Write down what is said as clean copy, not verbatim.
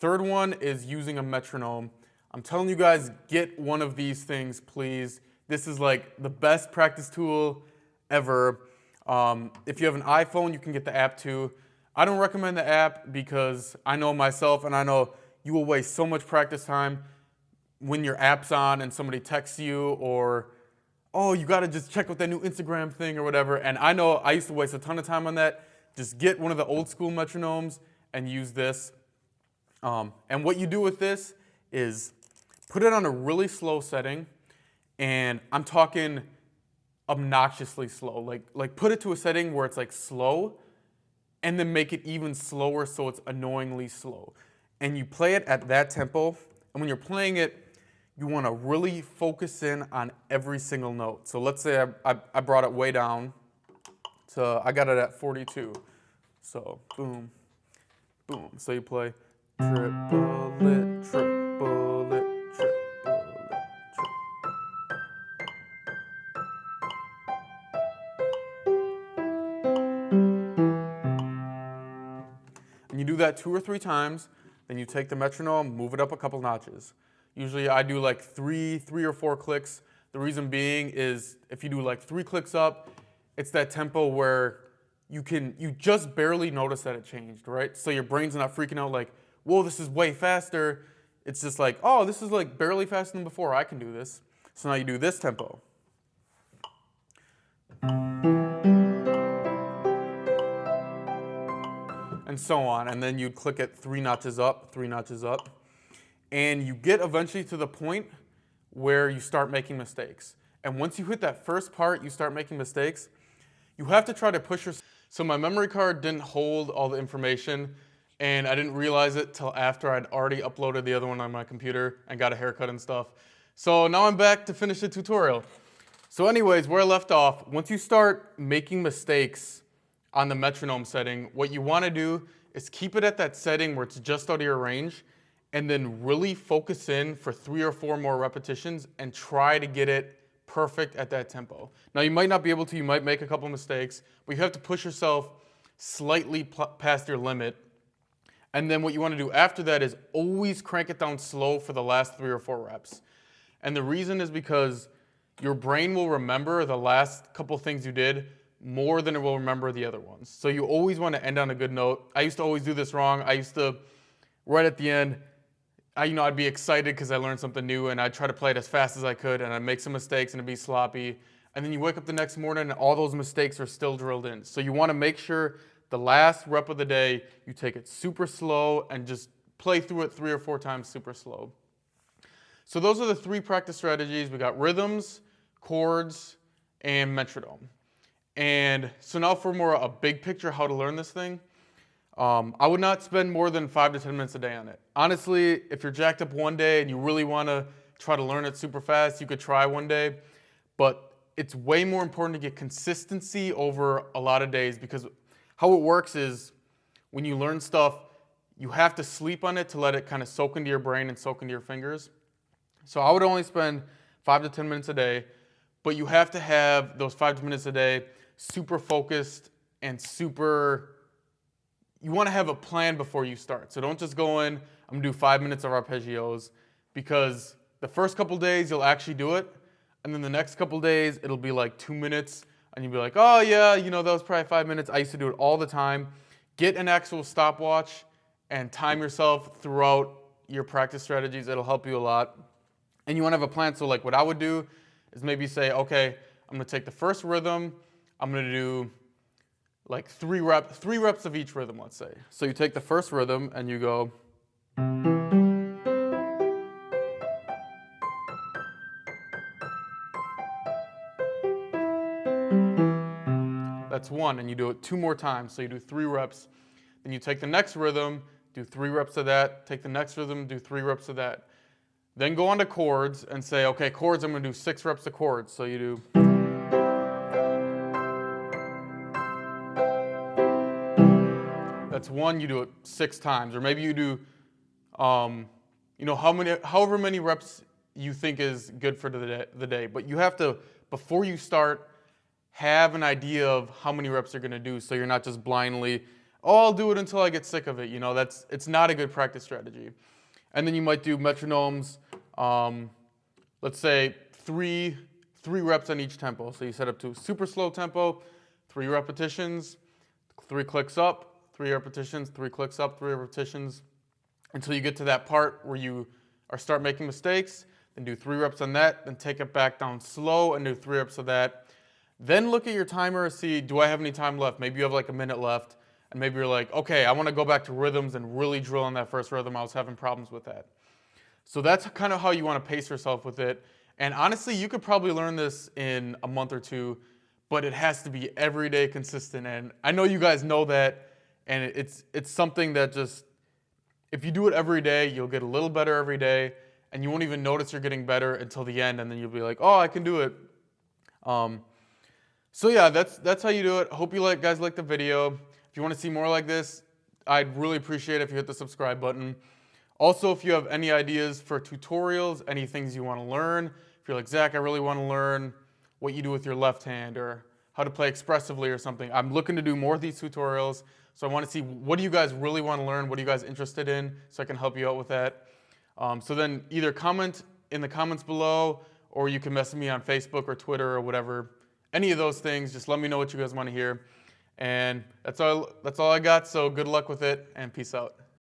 third one is using a metronome. I'm telling you guys, get one of these things, please. This is like the best practice tool ever. If you have an iPhone, you can get the app too. I don't recommend the app because I know myself and I know you will waste so much practice time when your app's on and somebody texts you or, oh, you gotta just check out that new Instagram thing or whatever. And I know I used to waste a ton of time on that. Just get one of the old school metronomes and use this. And what you do with this is put it on a really slow setting, and I'm talking obnoxiously slow. Like put it to a setting where it's like slow, and then make it even slower so it's annoyingly slow. And you play it at that tempo, and when you're playing it, you want to really focus in on every single note. So let's say I brought it way down, so I got it at 42. So boom, boom. So you play triplet, triplet, triplet, triplet. And you do that 2 or 3 times, then you take the metronome, move it up a couple notches. Usually I do like three or 4 clicks. The reason being is if you do like 3 clicks up, it's that tempo where you just barely notice that it changed, right? So your brain's not freaking out like, whoa, this is way faster. It's just like, oh, this is like barely faster than before. I can do this. So now you do this tempo. And so on. And then you'd click it 3 notches up, 3 notches up. And you get eventually to the point where you start making mistakes. And once you hit that first part, you start making mistakes, you have to try to push yourself. So my memory card didn't hold all the information, and I didn't realize it till after I'd already uploaded the other one on my computer and got a haircut and stuff. So now I'm back to finish the tutorial. So anyways, where I left off, once you start making mistakes on the metronome setting, what you want to do is keep it at that setting where it's just out of your range, and then really focus in for 3 or 4 more repetitions and try to get it perfect at that tempo. Now you might not be able to, you might make a couple mistakes, but you have to push yourself slightly past your limit. And then what you want to do after that is always crank it down slow for the last 3 or 4 reps. And the reason is because your brain will remember the last couple things you did more than it will remember the other ones. So you always want to end on a good note. I used to always do this wrong. I used to, right at the end, I'd be excited because I learned something new, and I'd try to play it as fast as I could, and I'd make some mistakes and it'd be sloppy. And then you wake up the next morning and all those mistakes are still drilled in. So you want to make sure the last rep of the day, you take it super slow and just play through it 3 or 4 times super slow. So those are the 3 practice strategies. We got rhythms, chords, and metronome. And so now for more a big picture how to learn this thing, I would not spend more than 5 to 10 minutes a day on it. Honestly, if you're jacked up one day and you really want to try to learn it super fast, you could try one day. But it's way more important to get consistency over a lot of days, because how it works is when you learn stuff, you have to sleep on it to let it kind of soak into your brain and soak into your fingers. So I would only spend 5 to 10 minutes a day, but you have to have those 5 to 10 minutes a day super focused and you want to have a plan before you start. So don't just go in, I'm going to do 5 minutes of arpeggios, because the first couple days you'll actually do it, and then the next couple days it'll be like 2 minutes, and you'll be like, oh yeah, that was probably 5 minutes. I used to do it all the time. Get an actual stopwatch and time yourself throughout your practice strategies. It'll help you a lot. And you want to have a plan. So like what I would do is maybe say, okay, I'm going to take the first rhythm, I'm going to do like 3 reps of each rhythm, let's say. So you take the first rhythm and you go. That's 1, and you do it 2 more times, so you do 3 reps. Then you take the next rhythm, do 3 reps of that, take the next rhythm, do 3 reps of that. Then go on to chords and say, okay, chords, I'm going to do 6 reps of chords. So you do. That's 1, you do it 6 times. Or maybe you do, however many reps you think is good for the day. But you have to, before you start, have an idea of how many reps you're going to do, so you're not just blindly, oh, I'll do it until I get sick of it. You know, it's not a good practice strategy. And then you might do metronomes, let's say three reps on each tempo. So you set up to a super slow tempo, 3 repetitions, 3 clicks up, 3 repetitions, 3 clicks up, 3 repetitions, until you get to that part where you start making mistakes. Then do 3 reps on that, then take it back down slow and do 3 reps of that. Then look at your timer and see, do I have any time left? Maybe you have like a minute left, and maybe you're like, okay, I want to go back to rhythms and really drill on that first rhythm. I was having problems with that. So that's kind of how you want to pace yourself with it. And honestly, you could probably learn this in a month or 2, but it has to be everyday consistent. And I know you guys know that, and it's something that just, if you do it every day, you'll get a little better every day, and you won't even notice you're getting better until the end, and then you'll be like, oh, I can do it. So yeah, that's how you do it. Hope you guys like the video. If you want to see more like this, I'd really appreciate it if you hit the subscribe button. Also, if you have any ideas for tutorials, any things you want to learn, if you're like, Zach, I really want to learn what you do with your left hand or how to play expressively or something, I'm looking to do more of these tutorials. So I want to see, what do you guys really want to learn? What are you guys interested in? So I can help you out with that. So then either comment in the comments below, or you can message me on Facebook or Twitter or whatever. Any of those things, just let me know what you guys want to hear. And that's all I got, so good luck with it, and peace out.